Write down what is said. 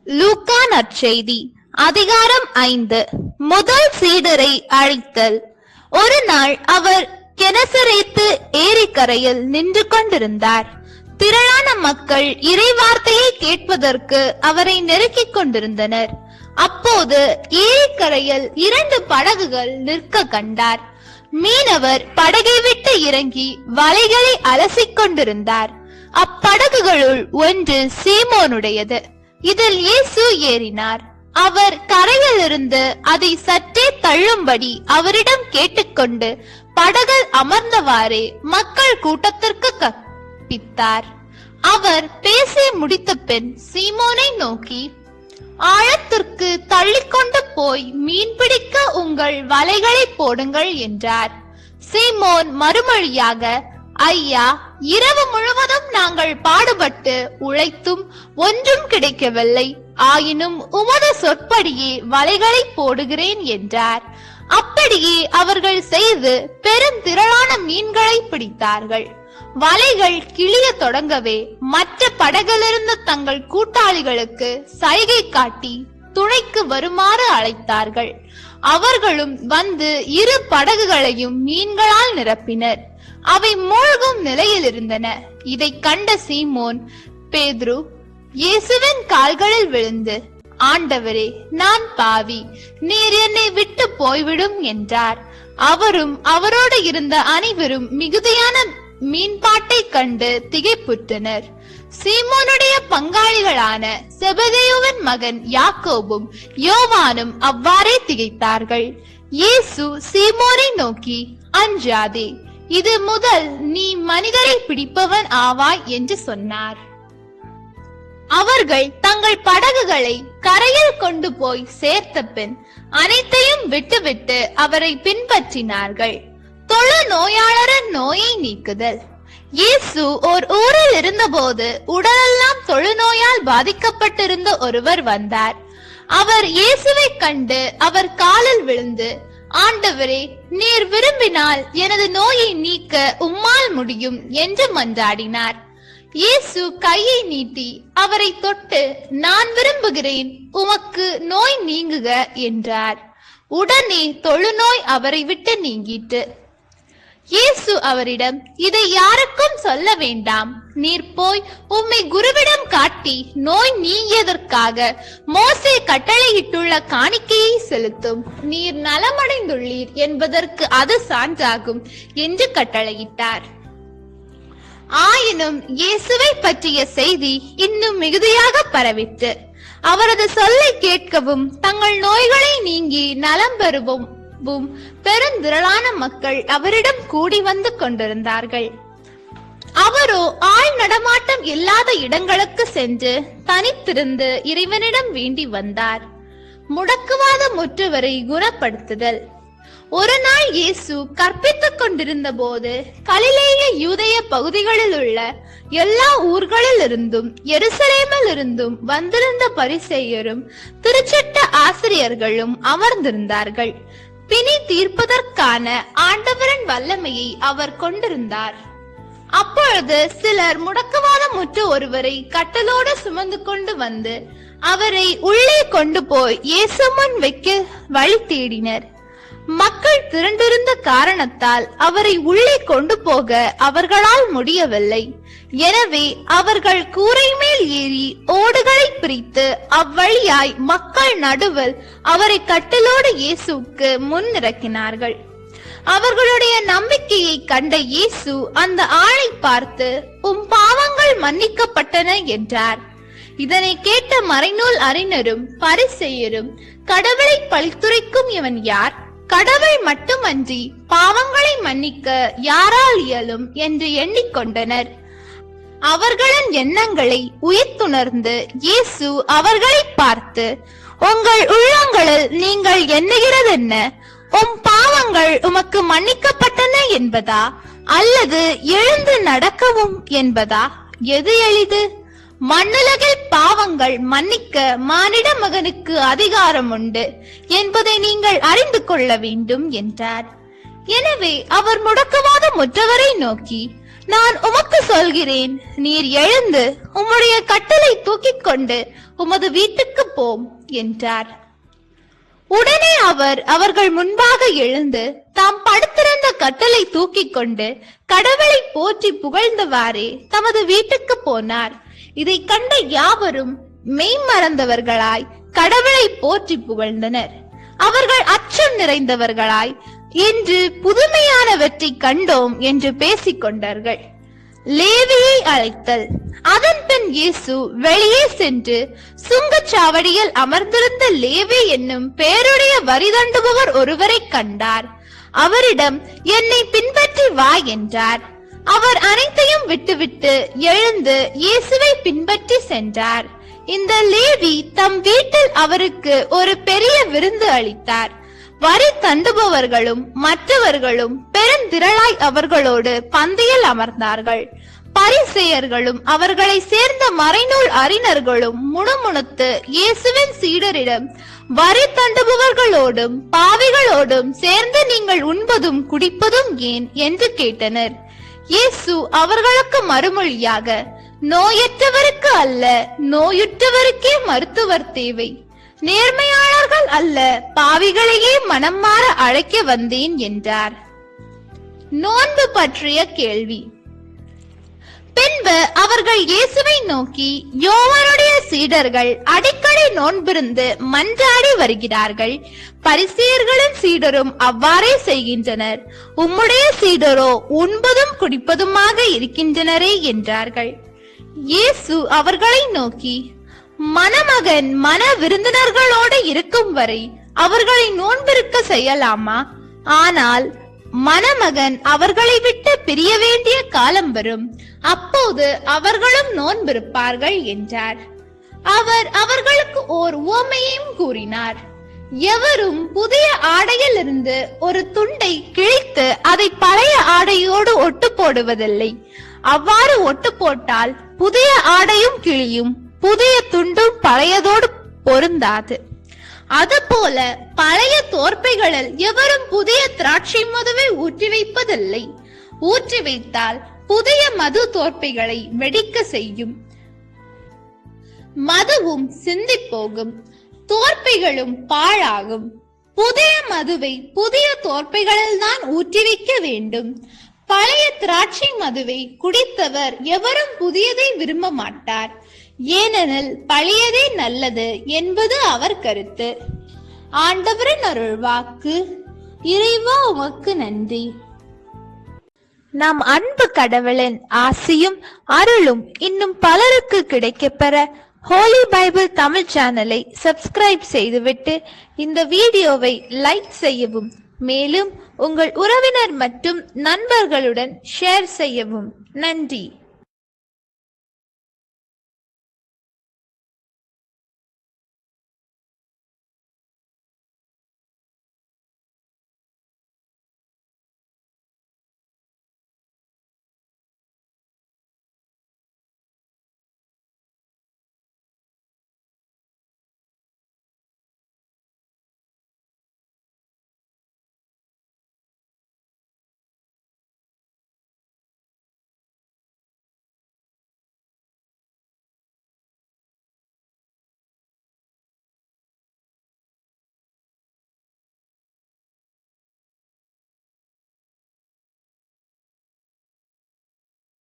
லூக்கா நற்செய்தி அதிகாரம் 5. முதல் சீடரை அழைத்தல். ஒரு நாள் அவர் கெனசரேத்து ஏரிக்கரையில் நின்று கொண்டிருந்தார். திரளான மக்கள் இறைவார்த்தையை கேட்பதற்கு அவரை நெருக்கிக் கொண்டிருந்தனர். அப்போது ஏரிக்கரையில் 2 படகுகள் நிற்க கண்டார். மீனவர் படகை விட்டு இறங்கி வலைகளை அலசிக் கொண்டிருந்தார். அப்படகுகளுள் ஒன்று சீமோனுடையது. இதில் இயேசு ஏறினார். அவர் கரையில் இருந்து அதை சற்றே தள்ளும்படி அவரிடம் கேட்டுக்கொண்டு படகில் அமர்ந்தவாறே மக்கள் கூட்டத்திற்கு கற்பித்தார். அவர் பேசி முடித்த பின் சீமோனை நோக்கி, ஆழத்திற்கு தள்ளிக்கொண்டு போய் மீன் பிடிக்க உங்கள் வலைகளை போடுங்கள் என்றார். சீமோன் மறுமொழியாக, ஐயா, இரவு முழுவதும் நாங்கள் பாடுபட்டு உழைத்தும் ஒன்றும் கிடைக்கவில்லை. ஆயினும் உமது சொற்படியே வலைகளை போடுகிறேன் என்றார். அப்படியே அவர்கள் செய்து பெருந்திரளான மீன்களை பிடித்தார்கள். வலைகள் கிழிய தொடங்கவே மற்ற படகிலிருந்த தங்கள் கூட்டாளிகளுக்கு சைகை காட்டி துணைக்கு வருமாறு அழைத்தார்கள். அவர்களும் வந்து 2 படகுகளையும் மீன்களால் நிரப்பினர். அவை மூழ்கும் நிலையில் இருந்தன. இதை கண்ட சீமோன் பேதுரு இயேசுவின் கால்களில் விழுந்து, ஆண்டவரே, நான் பாவி, நீர் என்னை விட்டு போய்விடும் என்றார். அவரும் அவரோடு இருந்த அனைவரும் மிகுதியான மீன்பாட்டை கண்டு திகைப்புற்றனர். சீமோனுடைய பங்காளிகளான செபதேயுவின் மகன் யாக்கோபும் யோவானும் அவ்வாறே திகைத்தார்கள். இயேசு சீமோனை நோக்கி, அஞ்சாதே, இது முதல் நீ மனிதரை பிடிப்பவன் ஆவாய் என்று சொன்னார். அவர்கள் தங்கள் படகுகளை கரையில் கொண்டு போய் சேர்த்த பின் அனைத்தையும் விட்டுவிட்டு அவரை பின்பற்றினார்கள். தொழு நோயாளரின் நோயை நீக்குதல். இயேசு ஓர் ஊரில் இருந்தபோது உடலெல்லாம் தொழுநோயால் பாதிக்கப்பட்டிருந்த ஒருவர் வந்தார். அவர் இயேசுவை கண்டு அவர் காலில் விழுந்து, ஆண்டவரே, நீர் விரும்பினால் எனது நோயை நீக்க உம்மால் முடியும் என்று மன்றாடினார். இயேசு கையை நீட்டி அவரை தொட்டு, நான் விரும்புகிறேன், உமக்கு நோய் நீங்குக என்றார். உடனே தொழுநோய் அவரை விட்டு நீங்கிட்டு. இயேசு அவரிடம், இதை யாருக்கும் சொல்ல வேண்டாம். நீர் போய் உம்மை குருவிடம் காட்டி நோய் நீங்கியதற்காக மோசே கட்டளையிட்டுள்ள காணிக்கையை செலுத்தும். நீர் நலமடைந்துள்ளீர் என்பதற்கு அது சான்றாகும் என்று கட்டளையிட்டார். ஆயினும் இயேசுவை பற்றிய செய்தி இன்னும் மிகுதியாக பரவிற்று. அவரது சொல்லை கேட்கவும் தங்கள் நோய்களை நீங்கி நலம் பெறுவும் பெருந்திரளான மக்கள் அவரிடம் கூடி வந்து கொண்டிருந்தார்கள். அவரோ ஆள் நடமாட்டம் இல்லாத இடங்களுக்கு சென்று தனித்திருந்து இறைவனிடம் வேண்டி வந்தார். முடக்குவாத முற்றுவரை குணப்படுத்துதல். ஒரு நாள் இயேசு கற்பித்துக் கொண்டிருந்த போது கலிலேய யூதேய பகுதிகளில் உள்ள எல்லா ஊர்களில் இருந்தும் எருசலேமில் இருந்தும் வந்திருந்த பரிசேயரும் திருச்சட்ட ஆசிரியர்களும் அமர்ந்திருந்தார்கள். பிணி தீர்ப்பதற்கான ஆண்டவரின் வல்லமையை அவர் கொண்டிருந்தார். அப்பொழுது சிலர் முடக்குவாதமுற்ற ஒருவரை கட்டலோடு சுமந்து கொண்டு வந்து அவரை உள்ளே கொண்டு போய் இயேசு முன் வைக்க வழி தேடினர். மக்கள் திரண்டிருந்த காரணத்தால் அவரை உள்ளே கொண்டு போக அவர்களால் முடியவில்லை. எனவே அவர்கள் கூரை மேல் ஏறி ஓடுகளை பிரித்து அவ்வழியாய் மக்கள் நடுவில் அவரை கட்டிலோடு இயேசுவுக்கு முன் இறக்கினார்கள். அவர்களுடைய நம்பிக்கையை கண்ட இயேசு அந்த ஆளை பார்த்து, உம் பாவங்கள் மன்னிக்கப்பட்டன என்றார். இதனை கேட்ட மறைநூல் அறிஞரும் பரிசேயரும், கடவுளை பழித்துரைக்கும் இவன் யார்? கடவுள் மட்டுமன்றி பாவங்களை மன்னிக்க யாரால் இயலும் என்று எண்ணிக்கொண்டனர். அவர்களின் எண்ணங்களை உயிர்த்துணர்ந்து இயேசு அவர்களை பார்த்து, உங்கள் உள்ளங்களில் நீங்கள் எண்ணுகிறது என்ன? உம் பாவங்கள் உமக்கு மன்னிக்கப்பட்டன என்பதா, அல்லது எழுந்து நடக்கவும் என்பதா? எது எளிது? மண்ணுலகில் பாவங்கள் மன்னிக்க மானிட மகனுக்கு அதிகாரம் உண்டு என்பதை நீங்கள் அறிந்து கொள்ள வேண்டும் என்றார். எனவே அவர் முடக்குவாத முற்றவரை நோக்கி, நான் உமக்கு சொல்கிறேன், நீர் எழுந்து உம்முடைய கட்டளை தூக்கிக் கொண்டு உமது வீட்டுக்கு போம் என்றார். உடனே அவர் அவர்கள் முன்பாக எழுந்து தாம் படுத்திருந்த கட்டளை தூக்கிக் கொண்டு கடவுளை போற்றி புகழ்ந்தவாறே தமது வீட்டுக்கு போனார். இதை கண்ட யாவரும் மெய்மறந்தவர்களாய் கடவுளை போற்றி புகழ்ந்தனர். அவர்கள் அச்சம் நிறைந்தவர்களாய், இன்று புதுமையானவற்றை கண்டோம் என்று பேசிக் கொண்டார்கள். லேவியை அழைத்தல். அதன் பின் இயேசு வெளியே சென்று சுங்கச்சாவடியில் அமர்ந்திருந்த லேவி என்னும் பேருடைய வரி தண்டுபவர் ஒருவரை கண்டார். அவரிடம், என்னை பின்பற்றி வா என்றார். அவர் அனைத்தையும் விட்டுவிட்டு எழுந்து இயேசுவை பின்பற்றி சென்றார். இந்த லேவி தம் வீட்டில் அவருக்கு ஒரு பெரிய விருந்து அளித்தார். வரி தண்டுபவர்களும் மற்றவர்களும் பெருந்திரளாய் அவர்களோடு பந்தியில் அமர்ந்தார்கள். பரிசேயர்களும் அவர்களை சேர்ந்த மறைநூல் அறிஞர்களும் முணுமுணுத்து இயேசுவின் சீடரிடம், வரி தண்டுபவர்களோடும் பாவிகளோடும் சேர்ந்து நீங்கள் உண்பதும் குடிப்பதும் ஏன் என்று கேட்டனர். இயேசு அவர்களுக்கு மறுமொழியாக, நோயற்றவருக்கு அல்ல, நோயுற்றவருக்கே மருத்துவர் தேவை. நேர்மையாளர்கள் அல்ல, பாவிகளையே மனம் மாற அழைக்க வந்தேன் என்றார். நோன்பு பற்றிய கேள்வி. பின்பு அவர்கள் இயேசுவை நோக்கி, யோவானுடைய சீடர்கள் அடிக்கடி நோன்பிருந்து மன்றாடி வருகிறார்கள். பரிசேயர்களின் சீடரும் அவ்வாறே செய்கின்றனர். உம்முடைய சீடரோ உண்பதும் குடிப்பதுமாக இருக்கின்றனரே என்றார்கள். இயேசு அவர்களை நோக்கி, மணமகன் மன விருந்தினர்களோடு இருக்கும் வரை அவர்களை நோன்பிருக்க செய்யலாமா? ஆனால் மணமகன் அவர்களை விட்டு பிரிய வேண்டிய காலம் வரும், அப்போது அவர்களும் நோன்பிருப்பார்கள் என்றார். அவர் அவர்களுக்கு ஓர் உவமையையும் கூறினார். எவரும் புதிய ஆடையில் இருந்து ஒரு துண்டை கிழித்து அதை பழைய ஆடையோடு ஒட்டு போடுவதில்லை. அவ்வாறு ஒட்டு போட்டால் புதிய ஆடையும் கிழியும், புதிய துண்டும் பழையதோடு பொருந்தாது. அதுபோல பழைய தோற்பைகளில் எவரும் புதிய திராட்சை மதுவை ஊற்றி வைப்பதில்லை. ஊற்றி வைத்தால் புதிய மது தோற்பைகளை வெடிக்க செய்யும், மதுவும் சிந்தி போகும், தோற்பைகளும் பாழாகும். புதிய மதுவை புதிய தோற்பைகளில் தான் ஊற்றி வைக்க வேண்டும். பழைய திராட்சை மதுவை குடித்தவர் எவரும் புதியதை விரும்ப மாட்டார், ஏனெனில் பழையதே நல்லது என்பது அவர் கருத்து. ஆண்டவரின் அருள்வாக்கு. இறைவா உமக்கு நன்றி. நம் அன்பு கடவுளின் ஆசியும் அருளும் இன்னும் பலருக்கு கிடைக்கப்பெற ஹோலி பைபிள் தமிழ் சேனலை சப்ஸ்கிரைப் செய்துவிட்டு இந்த வீடியோவை லைக் செய்யவும், மேலும் உங்கள் உறவினர் மற்றும் நண்பர்களுடன் ஷேர் செய்யவும். நன்றி.